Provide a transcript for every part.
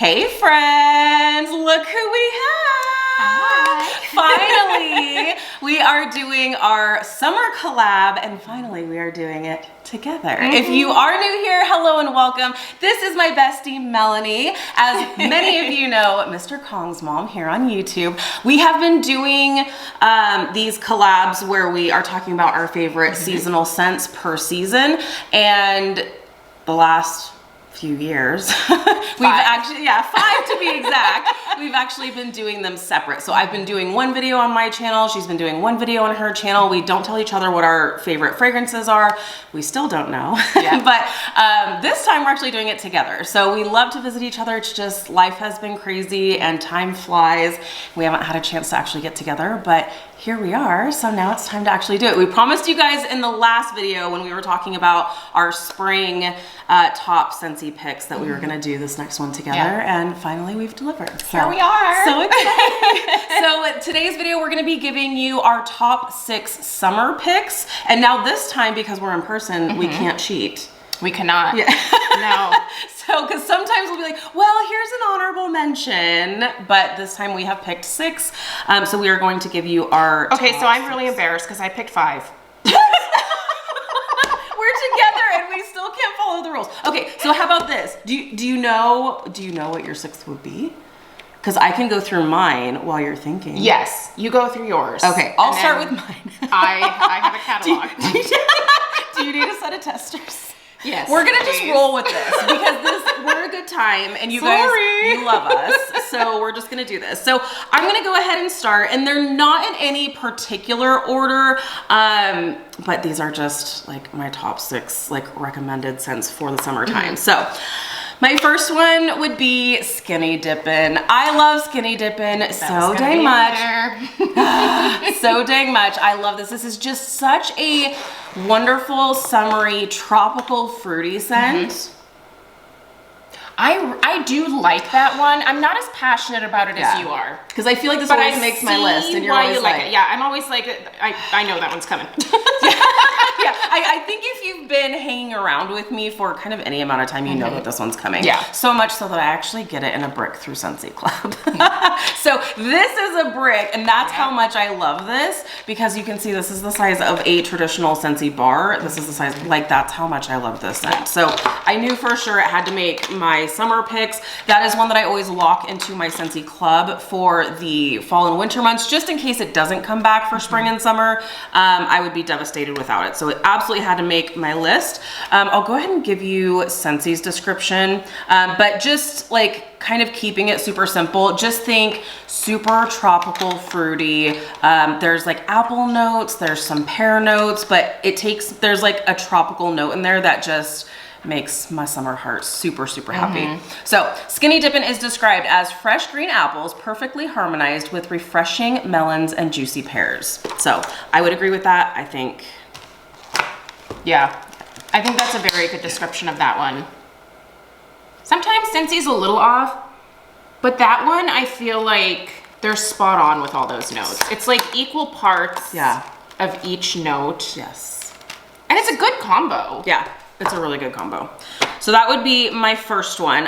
Hey friends, look who we have. Hi. Finally, we are doing our summer collab and finally we are doing it together. If you are new here, hello and welcome. This is my bestie, Melanie. As many of you know, Mr. Kong's mom here on YouTube. We have been doing these collabs where we are talking about our favorite seasonal scents per season, and the last few years we've actually 5 to be exact, we've actually been doing them separate. So I've been doing one video on my channel, she's been doing one video on her channel. We don't tell each other what our favorite fragrances are. We still don't know. But this time we're actually doing it together. So we love to visit each other. It's just life has been crazy and time flies. We haven't had a chance to actually get together, but here we are. So now it's time to actually do it. We promised you guys in the last video when we were talking about our spring top Scentsy picks that we were gonna do this next one together, and finally we've delivered. So, here we are. So excited. So today's video we're gonna be giving you our top 6 summer picks, and now this time because we're in person, we can't cheat. We cannot. Yeah. No. So, because sometimes we'll be like, well, here's an honorable mention, but this time we have picked 6. So we are going to give you our Okay, top so I'm 6. really embarrassed because I picked 5. We're together and we still can't follow the rules. Okay, so how about this? Do you know what your 6th would be? Because I can go through mine while you're thinking. Yes, you go through yours. Okay, I'll start with mine. I have a catalog. Do you need a set of testers? Yes. We're gonna just roll with this because we're a good time and you guys, you love us. So we're just gonna do this. So I'm gonna go ahead and start, and they're not in any particular order, but these are just like my top 6 like recommended scents for the summertime. So my first one would be Skinny Dippin'. I love Skinny Dippin' so dang much. So dang much. I love this. This is just such a wonderful, summery, tropical, fruity scent. I do like that one. I'm not as passionate about it as you are. Because I feel like this always makes my list, and you're always like it. Yeah, I'm always like, I know that one's coming. I think if you've been hanging around with me for kind of any amount of time, you know that this one's coming. Yeah. So much so that I actually get it in a brick through Scentsy Club. So this is a brick, and that's how much I love this, because you can see this is the size of a traditional Scentsy bar. This is the size, like that's how much I love this scent. So I knew for sure it had to make my summer picks. That is one that I always lock into my Scentsy Club for the fall and winter months, just in case it doesn't come back for spring and summer. I would be devastated without it. So it absolutely had to make my list. I'll go ahead and give you Scentsy's description, but just like kind of keeping it super simple. Just think super tropical, fruity. There's like apple notes, there's some pear notes, but there's like a tropical note in there that just makes my summer heart super, super happy. So Skinny Dippin' is described as fresh green apples perfectly harmonized with refreshing melons and juicy pears. So I would agree with that. I think that's a very good description of that one. Sometimes Scentsy's a little off, but that one I feel like they're spot on with all those notes. It's like equal parts of each note. Yes. And it's a good combo. Yeah, it's a really good combo. So that would be my first one.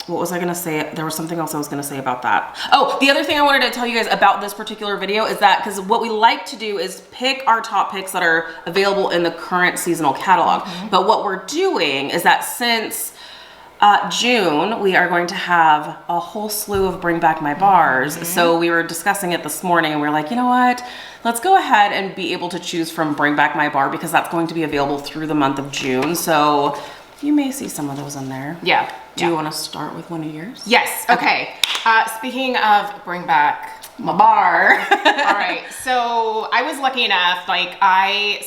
What was I gonna say? There was something else I was gonna say about that. Oh, the other thing I wanted to tell you guys about this particular video is that, because what we like to do is pick our top picks that are available in the current seasonal catalog. But what we're doing is that since June, we are going to have a whole slew of Bring Back My Bars. So we were discussing it this morning and we were like, you know what? Let's go ahead and be able to choose from Bring Back My Bar, because that's going to be available through the month of June. So you may see some of those in there. Yeah. Do you want to start with one of yours? Yes. Okay. Speaking of Bring Back My Bar. All right. So I was lucky enough,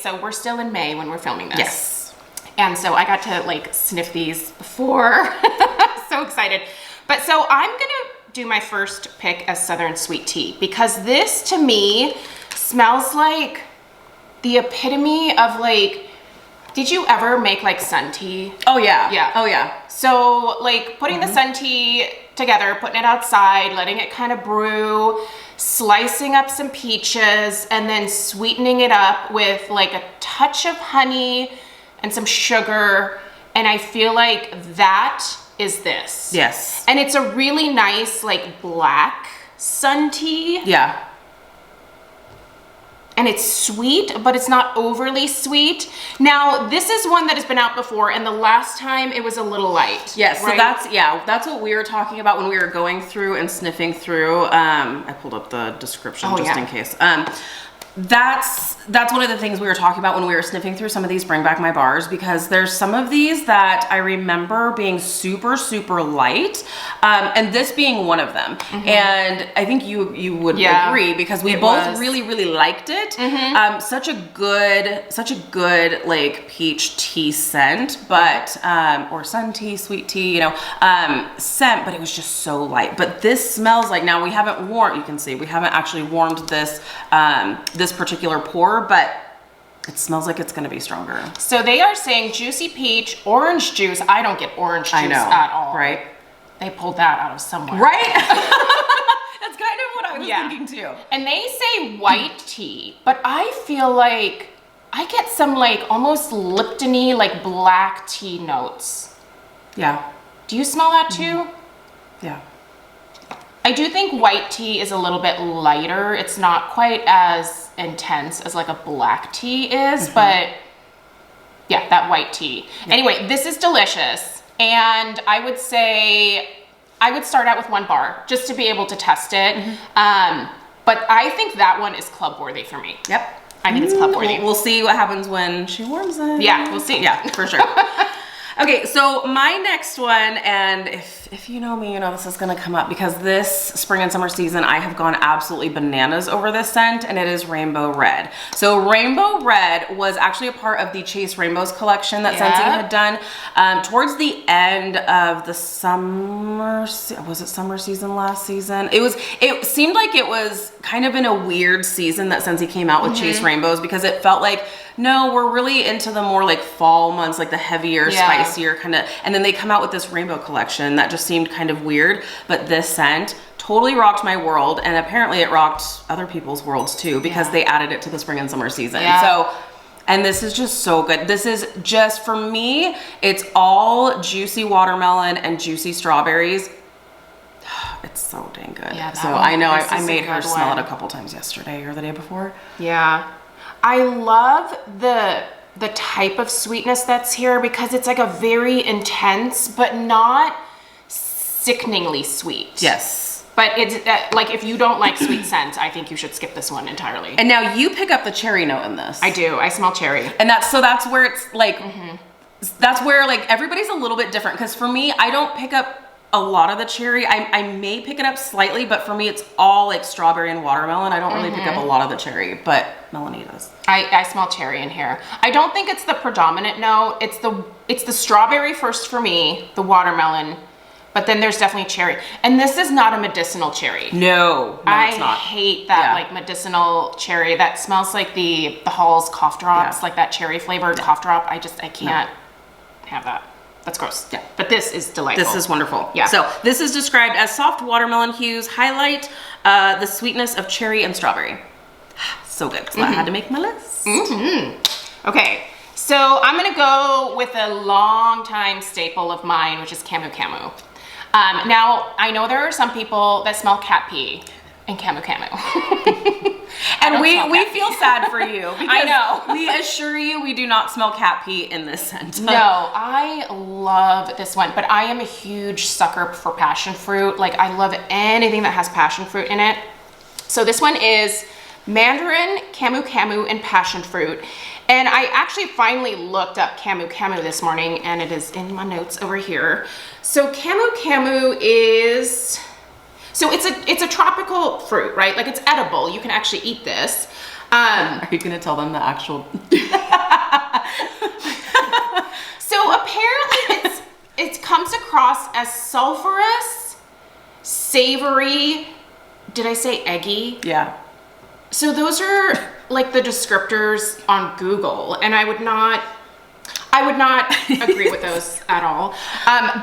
so we're still in May when we're filming this. Yes. And so I got to like sniff these before. So excited. But so I'm going to do my first pick as Southern Sweet Tea, because this to me smells like the epitome of like, did you ever make like sun tea? Oh yeah. Yeah. Oh yeah. So like putting the sun tea together, putting it outside, letting it kind of brew, slicing up some peaches, and then sweetening it up with like a touch of honey and some sugar. And I feel like that is this. Yes. And it's a really nice, like, black sun tea. Yeah. And it's sweet, but it's not overly sweet. Now, this is one that has been out before, and the last time it was a little light. Yes, right? so that's what we were talking about when we were going through and sniffing through. I pulled up the description in case. That's one of the things we were talking about when we were sniffing through some of these Bring Back My Bars, because there's some of these that I remember being super, super light, and this being one of them. And I think you would agree, because we both really, really liked it. Such a good like peach tea scent, but or sun tea, sweet tea, you know, scent, but it was just so light. But this smells like, now we haven't warmed, you can see we haven't actually warmed this this particular pour, but it smells like it's going to be stronger. So they are saying juicy peach, orange juice. I don't get orange juice at all. Right? They pulled that out of somewhere. Right? That's kind of what I was thinking too. And they say white tea, but I feel like I get some like almost Lipton-y, like black tea notes. Yeah. Do you smell that too? Yeah. I do think white tea is a little bit lighter. It's not quite as intense as like a black tea is, but yeah, that white tea. Anyway, this is delicious. And I would say I would start out with 1 bar just to be able to test it. But I think that one is club worthy for me. Yep. I think it's club worthy. We'll see what happens when she warms it. Yeah, we'll see. Yeah, for sure. Okay, so my next one, and if you know me, you know this is gonna come up, because this spring and summer season, I have gone absolutely bananas over this scent, and it is Rainbow Red. So Rainbow Red was actually a part of the Chase Rainbows collection that Scentsy had done towards the end of the summer, was it summer season last season? It seemed like it was kind of in a weird season that Scentsy came out with Chase Rainbows, because it felt like, no, we're really into the more like fall months, like the heavier, spicier kind of, and then they come out with this rainbow collection that just seemed kind of weird, but this scent totally rocked my world, and apparently it rocked other people's worlds too, because they added it to the spring and summer season. So, and this is just so good. This is just, for me, it's all juicy watermelon and juicy strawberries. It's so dang good. Yeah, so I know I made her smell it a couple times yesterday or the day before. Yeah. I love the type of sweetness that's here, because it's like a very intense, but not sickeningly sweet. Yes. But it's like, if you don't like sweet scents, I think you should skip this one entirely. And now you pick up the cherry note in this. I do. I smell cherry. And that's where it's like, that's where like everybody's a little bit different. Because for me, I don't pick up a lot of the cherry. I may pick it up slightly, but for me, it's all like strawberry and watermelon. I don't really pick up a lot of the cherry, but Melanie does. I smell cherry in here. I don't think it's the predominant note. It's the strawberry first for me, the watermelon, but then there's definitely cherry. And this is not a medicinal cherry. No, it's not. I hate that like medicinal cherry that smells like the Hall's cough drops, like that cherry flavored cough drop. I can't have that. That's gross. Yeah. But this is delightful. This is wonderful. Yeah. So this is described as soft watermelon hues, highlight the sweetness of cherry and strawberry. So good. So I had to make my list. Okay. So I'm going to go with a long time staple of mine, which is Camu Camu. Now, I know there are some people that smell cat pee in Camu Camu. And we feel sad for you, because I know. We assure you we do not smell cat pee in this scent. No, I love this one, but I am a huge sucker for passion fruit. Like, I love anything that has passion fruit in it. So this one is Mandarin Camu Camu and passion fruit. And I actually finally looked up Camu Camu this morning, and it is in my notes over here. So Camu Camu is... So it's a tropical fruit, right? Like, it's edible. You can actually eat this. Are you gonna tell them the actual? So apparently it comes across as sulfurous, savory. Did I say eggy? Yeah. So those are like the descriptors on Google, and I would not agree with those at all.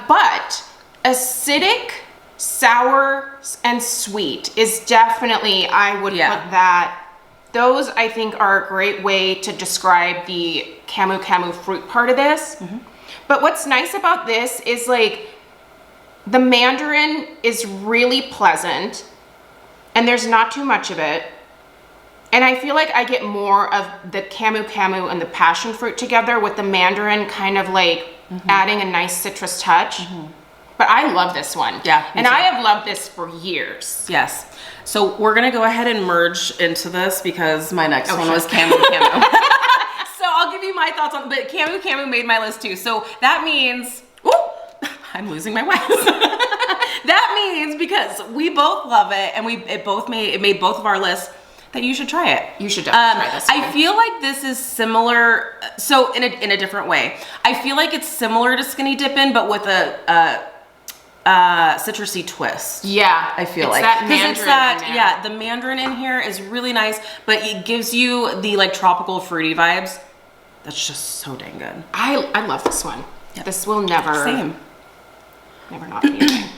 But acidic, sour, and sweet is definitely, I would put that. Those, I think, are a great way to describe the Camu Camu fruit part of this. But what's nice about this is, like, The mandarin is really pleasant, and there's not too much of it. And I feel like I get more of the Camu Camu and the passion fruit together with the mandarin kind of like adding a nice citrus touch. But I love this one. Yeah. And I have loved this for years. Yes. So we're going to go ahead and merge into this because my next one was Camu Camu. So I'll give you my thoughts on, but Camu Camu made my list too. So that means, I'm losing my wax. That means because we both love it and it made both of our lists, that you should try it. You should definitely try this one. I feel like this is similar, so in a different way. I feel like it's similar to Skinny Dippin', but with a citrusy twist. Yeah, I feel it's like that mandarin in there. the mandarin in here is really nice, but it gives you the like tropical fruity vibes. That's just so dang good. I love this one. Yep. This will never not be anything.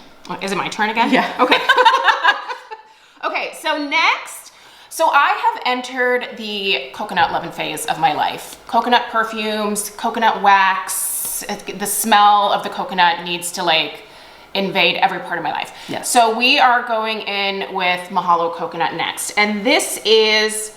Is it my turn again? Yeah. Okay. Okay, so next, so I have entered the coconut loving phase of my life. Coconut perfumes, coconut wax, the smell of the coconut needs to like invade every part of my life. Yes. So we are going in with Mahalo Coconut next. And this is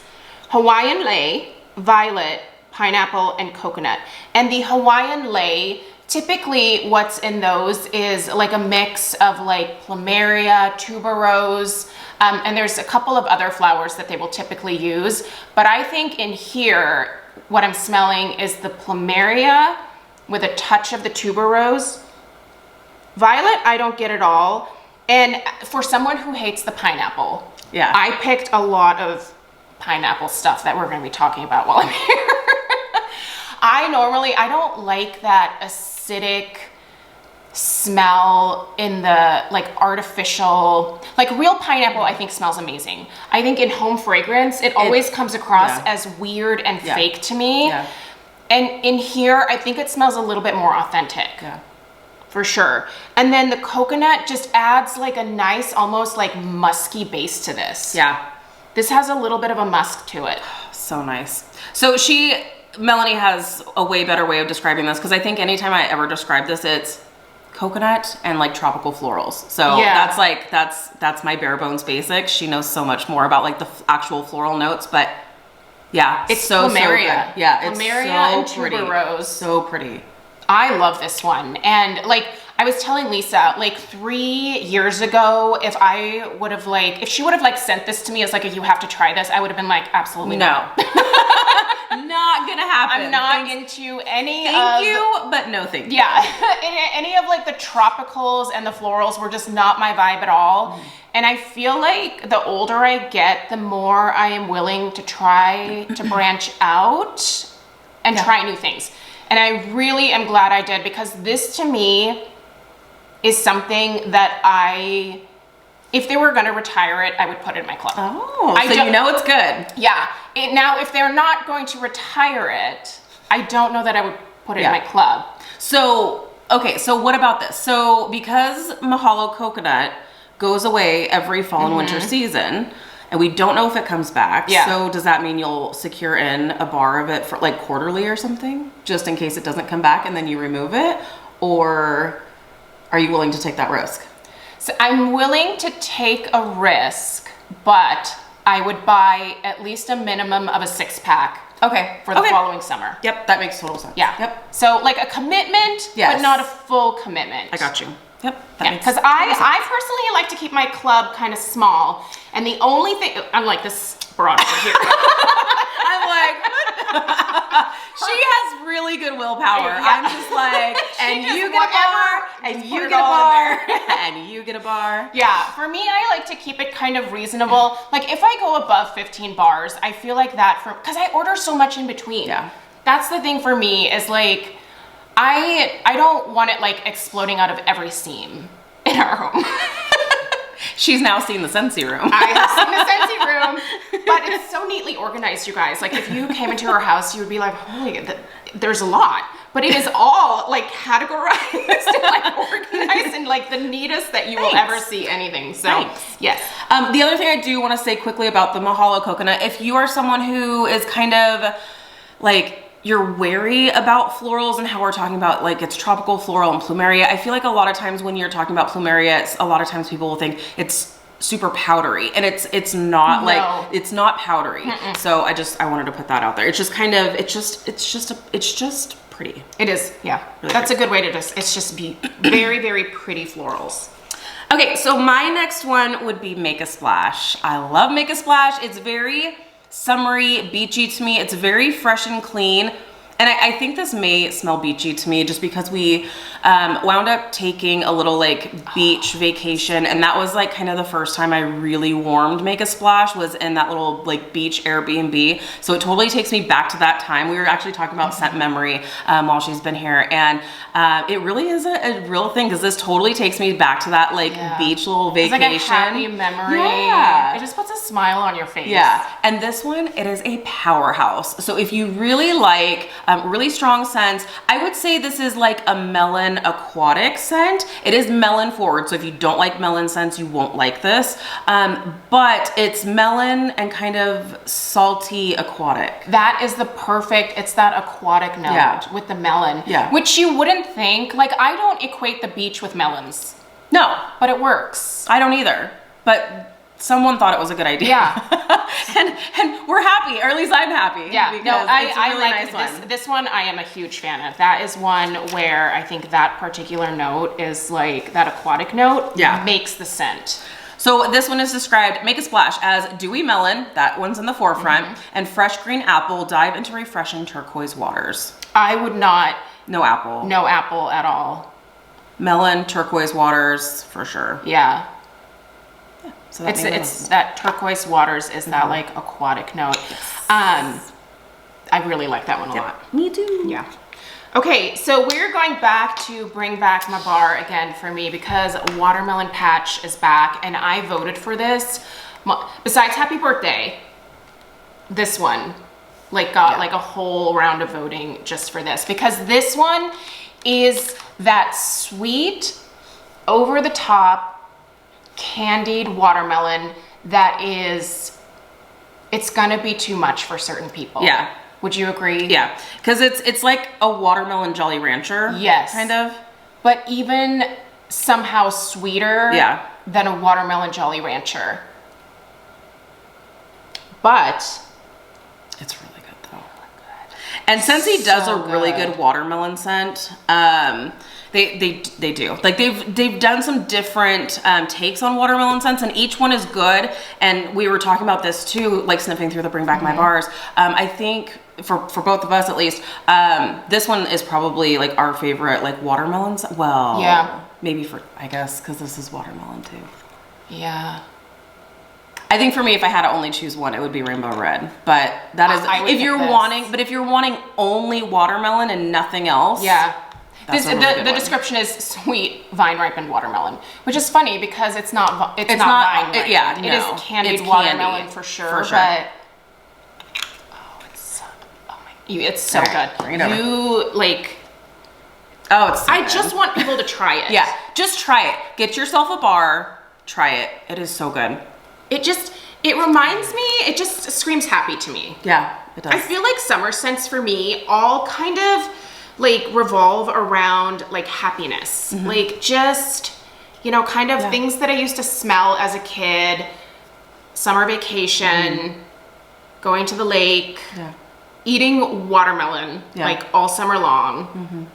Hawaiian Lei, Violet, Pineapple, and Coconut. And the Hawaiian Lei, typically what's in those is like a mix of like plumeria, tuberose, and there's a couple of other flowers that they will typically use. But I think in here, what I'm smelling is the plumeria with a touch of the tuberose. Violet, I don't get at all. And for someone who hates the pineapple, Yeah. I picked a lot of pineapple stuff that we're going to be talking about while I'm here. I don't like that acidic smell in the like artificial, like real pineapple I think smells amazing. I think in home fragrance, it always comes across as weird and fake to me. Yeah. And in here, I think it smells a little bit more authentic. Yeah. For sure. And then the coconut just adds like a nice, almost like musky base to this. Yeah. This has a little bit of a musk to it. So nice. So Melanie has a way better way of describing this because I think anytime I ever describe this, it's coconut and like tropical florals. So that's my bare bones basics. She knows so much more about like the actual floral notes, but yeah, it's so plumeria. good. Yeah, it's plumeria so and pretty. tuberose. So pretty. I love this one. And like I was telling Lisa, like 3 years ago, if she would have like sent this to me as like a, you have to try this, I would have been like, absolutely no. Not gonna happen. I'm not into any Thank you, but no thank you. Yeah, any of like the tropicals and the florals were just not my vibe at all. And I feel like the older I get, the more I am willing to try to branch out and try new things. And I really am glad I did, because this to me is something that if they were going to retire it, I would put it in my club. Oh, so you know it's good. Yeah. Now, if they're not going to retire it, I don't know that I would put it in my club. So, okay, so what about this? So because Mahalo Coconut goes away every fall and winter season, and we don't know if it comes back. Yeah. So does that mean you'll secure in a bar of it for like quarterly or something, just in case it doesn't come back and then you remove it? Or are you willing to take that risk? So I'm willing to take a risk, but I would buy at least a minimum of a 6-pack. Okay. For the following summer. Yep, that makes total sense. Yeah. Yep. So like a commitment, but not a full commitment. I got you. Yep. Because I personally like to keep my club kind of small, and the only thing I'm like this broad over here. I'm like, she has really good willpower. Yeah. I'm just like, and you get a bar, and you get a bar, and you get a bar. Yeah, for me, I like to keep it kind of reasonable. Like if I go above 15 bars, I feel like that because I order so much in between. Yeah. That's the thing for me is like, I don't want it like exploding out of every seam in our home. She's now seen the Scentsy room. I have seen the Scentsy room, but it's so neatly organized, you guys. Like if you came into our house, you would be like, holy, there's a lot. But it is all like categorized and like organized and like the neatest that you will ever see anything. So yes. The other thing I do want to say quickly about the Mahalo Coconut, if you are someone who is kind of like, you're wary about florals and how we're talking about like it's tropical floral and plumeria. I feel like a lot of times when you're talking about plumeria, a lot of times people will think it's super powdery, and it's not. Like it's not powdery. So I wanted to put that out there. It's just kind of it's just pretty. It is, yeah. Really that's pretty. A good way to it's just be very, very pretty florals. Okay, so my next one would be Make a Splash. I love Make a Splash. It's very summery, beachy to me. It's very fresh and clean. And I think this may smell beachy to me just because we wound up taking a little like beach vacation, and that was like kind of the first time I really warmed Make a Splash was in that little like beach Airbnb. So it totally takes me back to that time. We were actually talking about scent memory while she's been here, and it really is a real thing because this totally takes me back to that like beach little vacation. It's like a happy memory. Yeah. It just puts a smile on your face. Yeah, and this one, it is a powerhouse. So if you really like really strong scents, I would say this is like a melon aquatic scent. It is melon forward, so if you don't like melon scents, you won't like this. But it's melon and kind of salty aquatic. That is the perfect, it's that aquatic note with the melon. Yeah. Which you wouldn't think, like I don't equate the beach with melons. No. But it works. I don't either. But someone thought it was a good idea. Yeah. and we're happy, or at least I'm happy. Yeah. No, I really like nice one. This one I am a huge fan of. That is one where I think that particular note is like that aquatic note makes the scent. So this one is described, Make a Splash, as dewy melon, that one's in the forefront, and fresh green apple, dive into refreshing turquoise waters. I would not. No apple. No apple at all. Melon, turquoise waters, for sure. Yeah. So it's that turquoise waters is that like aquatic note. I really like that one a lot. Me too. Yeah. Okay, so we're going back to bring back my bar again for me because Watermelon Patch is back, and I voted for this. Besides Happy Birthday, this one like got like a whole round of voting just for this because this one is that sweet, over the top candied watermelon that is, it's gonna be too much for certain people. Yeah. Would you agree? Yeah, because it's like a watermelon Jolly Rancher. Yes. Kind of. But even somehow sweeter than a watermelon Jolly Rancher. But it's really good though. And Scentsy does a really good watermelon scent. They do. Like they've done some different takes on watermelon scents, and each one is good. And we were talking about this too, like sniffing through the Bring Back My Bars. I think for both of us at least, this one is probably like our favorite like watermelon scent. Well, yeah, maybe for I guess because this is watermelon too. Yeah. I think for me, if I had to only choose one, it would be Rainbow Red. But that is if you're wanting only watermelon and nothing else. Yeah. The description is sweet vine ripened watermelon, which is funny because it's not vine ripened. It is candied watermelon for sure. But it's so good. You like. Oh, it's so I just want people to try it. Yeah, just try it. Get yourself a bar. Try it. It is so good. It reminds me. It just screams happy to me. Yeah, it does. I feel like summer scents for me all kind of like revolve around like happiness, like just, you know, kind of things that I used to smell as a kid, summer vacation, going to the lake, eating watermelon like all summer long.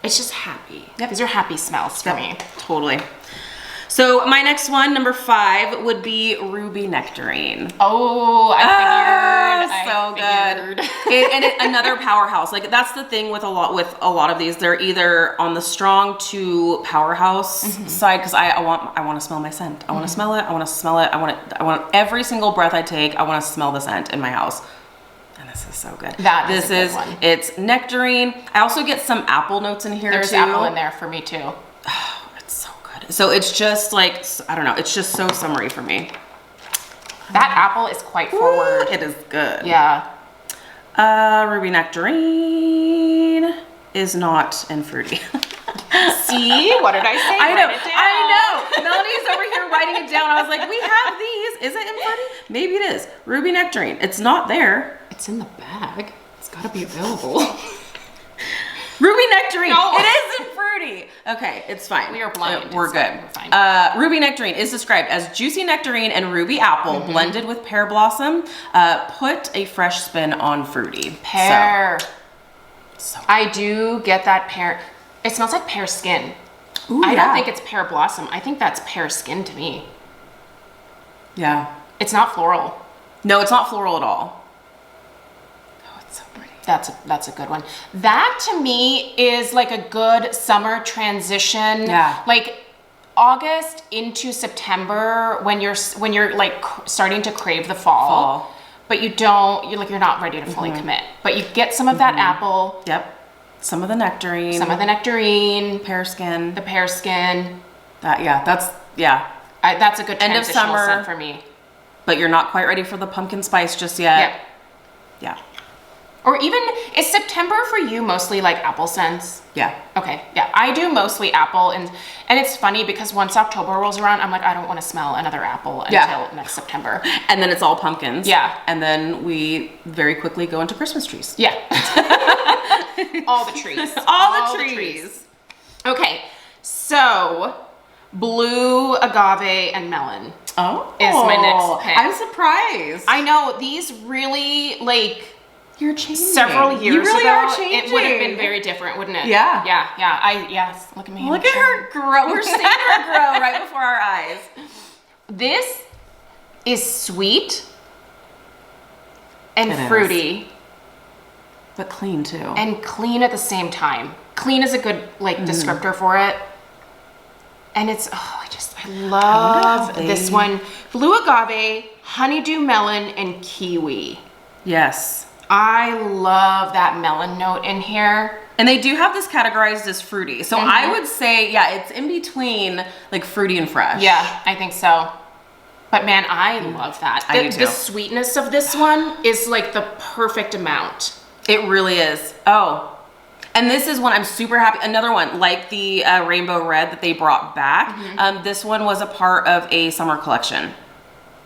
It's just happy. These are happy smells for me. Totally. So my next one, number 5, would be Ruby Nectarine. Oh, I figured. And another powerhouse. Like that's the thing with a lot of these. They're either on the strong to powerhouse side because I want to smell my scent. I want to smell it. I want to smell it. I want every single breath I take. I want to smell the scent in my house. And this is so good. It's nectarine. I also get some apple notes in here. There's apple in there for me too. So it's just like, I don't know, it's just so summery for me. That apple is quite forward. It is good. Yeah. Ruby Nectarine is not in fruity. See? What did I say? I know. Melanie's over here writing it down. I was like, we have these. Is it in fruity? Maybe it is. Ruby Nectarine. It's not there. It's in the bag. gotta be available. Ruby Nectarine. No. It isn't fruity. Okay, it's fine. We are blind. We're good. We're fine. Ruby Nectarine is described as juicy nectarine and ruby apple blended with pear blossom. Put a fresh spin on fruity. Pear. So I do get that pear. It smells like pear skin. Ooh, I yeah. don't think it's pear blossom. I think that's pear skin to me. Yeah. It's not floral. No, it's not floral at all. Oh, it's so pretty. That's a good one. That to me is like a good summer transition. Yeah. Like August into September when you're like starting to crave the fall. But you're not ready to fully commit. But you get some of that apple. Yep. Some of the nectarine. Some of the nectarine. pear skin. The pear skin. That's That's a good End of transitional summer. scent for me. But you're not quite ready for the pumpkin spice just yet. Yep. Yeah. Or even, is September for you mostly like apple scents? Yeah. Okay, yeah, I do mostly apple, and it's funny because once October rolls around, I'm like, I don't want to smell another apple until next September. And then it's all pumpkins. Yeah. And then we very quickly go into Christmas trees. Yeah. All the trees. All the trees. Okay, so blue, agave, and melon. Oh. Is my next pick. I'm surprised. I know, these really, like, You're changing. several years you really ago, are changing. it would have been very different, wouldn't it? Yeah. Yes, look at me. Look at her grow. We're seeing her grow right before our eyes. This is sweet and It is. fruity But clean too. and clean at the same time. Clean is a good descriptor for it. And it's, I love this one. Blue agave, honeydew melon, and kiwi. Yes. I love that melon note in here. And they do have this categorized as fruity. So I would say, it's in between like fruity and fresh. Yeah, I think so. But man, I love that. I do too. The sweetness of this one is like the perfect amount. It really is. Oh. And this is one I'm super happy. Another one, like the rainbow red that they brought back. This one was a part of a summer collection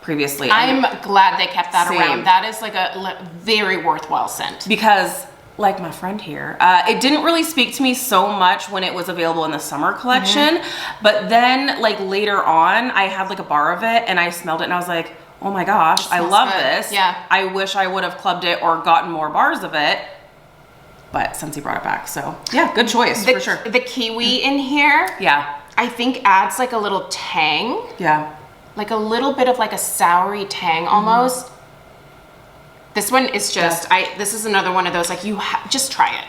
previously. I'm glad they kept that Same. around. That is like a very worthwhile scent. Because, like my friend here, it didn't really speak to me so much when it was available in the summer collection. But then, like later on, I had like a bar of it and I smelled it and I was like, oh my gosh, I smells love good. this. Yeah. I wish I would have clubbed it or gotten more bars of it. But Scentsy brought it back. So, yeah, good choice for sure. The kiwi in here, Yeah. I think adds like a little tang. Yeah. Like a little bit of like a soury tang almost. This one is just, this is another one of those, like just try it.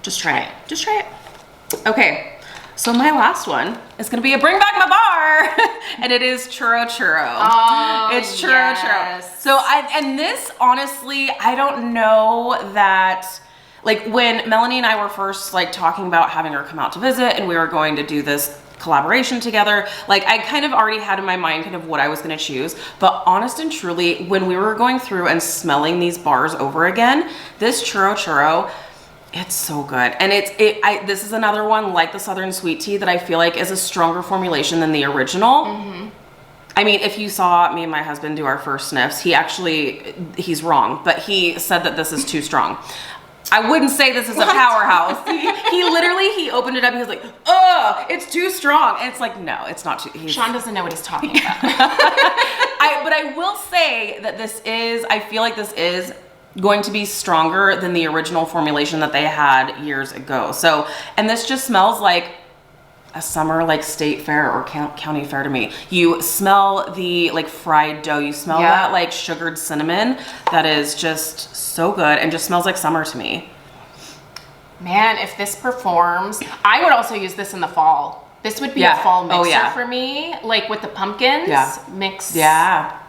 Just try it. Just try it. Okay. So my last one is going to be a bring back my bar. And it is Churro Churro. Oh, it's Churro yes. Churro. So and this, honestly, I don't know that, like when Melanie and I were first like talking about having her come out to visit and we were going to do this collaboration together, like I kind of already had in my mind kind of what I was going to choose. But honest and truly, when we were going through and smelling these bars over again, this Churro Churro, it's so good. And this is another one like the Southern Sweet Tea that I feel like is a stronger formulation than the original. I mean, if you saw me and my husband do our first sniffs, he's wrong, but he said that this is too strong. I wouldn't say this is a powerhouse. He literally opened it up. He was like, "Oh, it's too strong." And it's like, no, it's not too. Sean doesn't know what he's talking about. But I will say that I feel like this is going to be stronger than the original formulation that they had years ago. So, and this just smells like a summer like state fair or county fair to me. You smell the like fried dough. You smell that like sugared cinnamon. That is just so good and just smells like summer to me. Man, if this performs, I would also use this in the fall. This would be a fall mixer for me, like with the pumpkins mix. Yeah.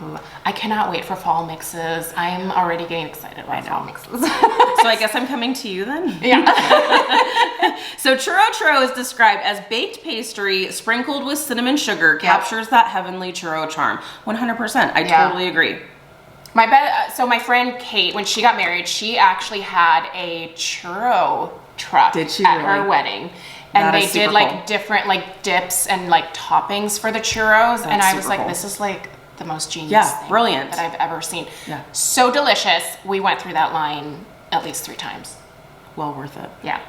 Ooh, I cannot wait for fall mixes. I'm already getting excited about fall mixes. So I guess I'm coming to you then. Yeah. So Churro Churro is described as baked pastry sprinkled with cinnamon sugar, captures that heavenly churro charm. 100%. I totally agree. So my friend Kate, when she got married, she actually had a churro truck Did she at really? her wedding. And That they is super did like cool. different like dips and like toppings for the churros. And I was like, this is like the most genius thing brilliant that I've ever seen. Yeah. So delicious. We went through that line at least 3 times. Well worth it. Yeah.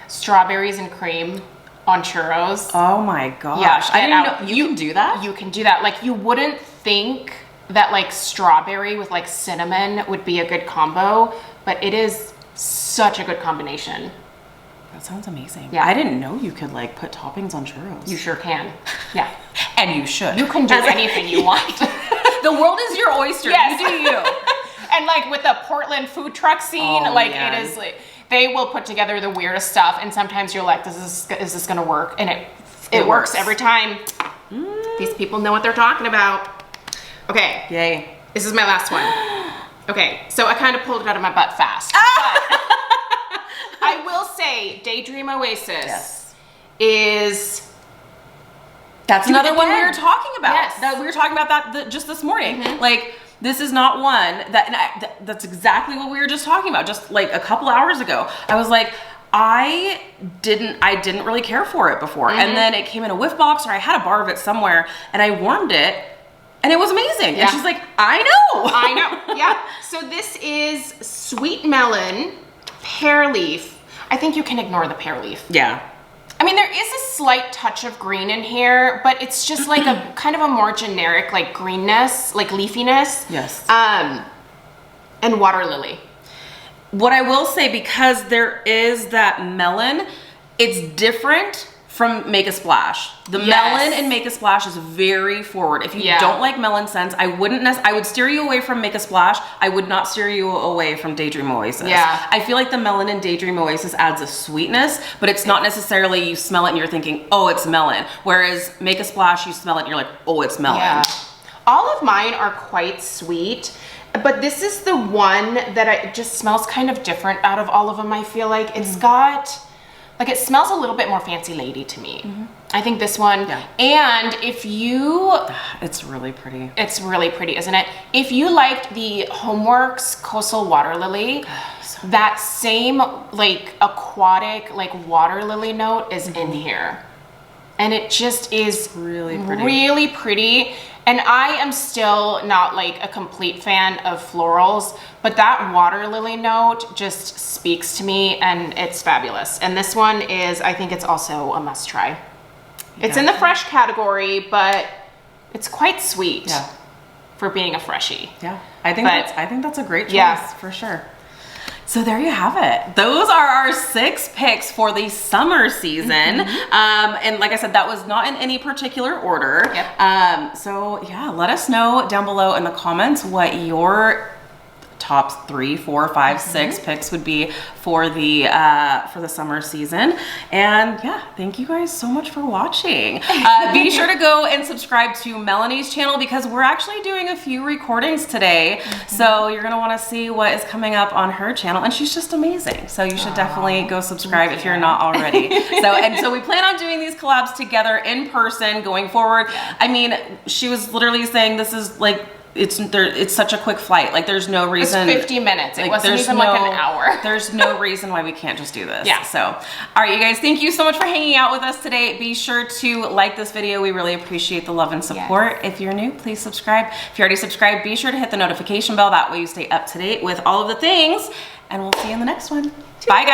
Strawberries and cream on churros. Oh my gosh. Yeah, I didn't know you can do that? You can do that. Like, you wouldn't think that like strawberry with like cinnamon would be a good combo, but it is such a good combination. That sounds amazing. Yeah. I didn't know you could like put toppings on churros. You sure can. Yeah. And you should. You can do anything you want. The world is your oyster. Yes. You do you. And like with the Portland food truck scene, like man. it is like, they will put together the weirdest stuff, and sometimes you're like, is this gonna work? And it works every time. These people know what they're talking about. Okay. Yay. This is my last one. Okay, so I kind of pulled it out of my butt fast. But I will say Daydream Oasis is... That's Do it another one we again. were talking about. Yes. We were talking about that just this morning. Like, this is not one that's exactly what we were just talking about just like a couple hours ago. I was like, I didn't really care for it before. And then it came in a whiff box, or I had a bar of it somewhere, and I warmed it, and it was amazing. Yeah. And she's like, I know. I know, yeah. So this is sweet melon, pear leaf. I think you can ignore the pear leaf. Yeah. I mean, there is a slight touch of green in here, but it's just like a kind of a more generic like greenness, like leafiness. Yes. And water lily. What I will say, because there is that melon, it's different from Make a Splash. The melon in Make a Splash is very forward. If you don't like melon scents, I would steer you away from Make a Splash. I would not steer you away from Daydream Oasis. Yeah. I feel like the melon in Daydream Oasis adds a sweetness, but it's not necessarily you smell it and you're thinking, oh, it's melon. Whereas Make a Splash, you smell it and you're like, oh, it's melon. Yeah. All of mine are quite sweet, but this is the one that it just smells kind of different out of all of them. I feel like it's got... Like, it smells a little bit more fancy lady to me. I think this one. Yeah. And if you... It's really pretty. It's really pretty, isn't it? If you liked the Homeworks Coastal Water Lily, that same, like, aquatic, like, water lily note is in here. And it just is really pretty. Really pretty. And I am still not like a complete fan of florals, but that water lily note just speaks to me, and it's fabulous. And this one is, I think it's also a must try. It's in the fresh category, but it's quite sweet for being a freshie. Yeah, I think that's a great choice, for sure. So there you have it. Those are our 6 picks for the summer season. And like I said, that was not in any particular order. So yeah, let us know down below in the comments what your top 3, 4, 5, 6 picks would be for the summer season. And yeah, thank you guys so much for watching. Be sure to go and subscribe to Melanie's channel, because we're actually doing a few recordings today. So you're gonna want to see what is coming up on her channel, and she's just amazing. So you should definitely go subscribe if you're not already. So we plan on doing these collabs together in person going forward. I mean, she was literally saying this is like, it's such a quick flight. Like, there's no reason. It's 50 minutes. It like, wasn't even like an hour. There's no reason why we can't just do this. Yeah. So, all right, you guys, thank you so much for hanging out with us today. Be sure to like this video. We really appreciate the love and support. If you're new, please subscribe. If you already subscribed, be sure to hit the notification bell. That way you stay up to date with all of the things. And we'll see you in the next one. Bye,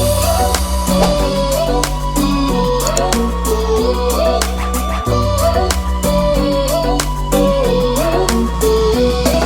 guys.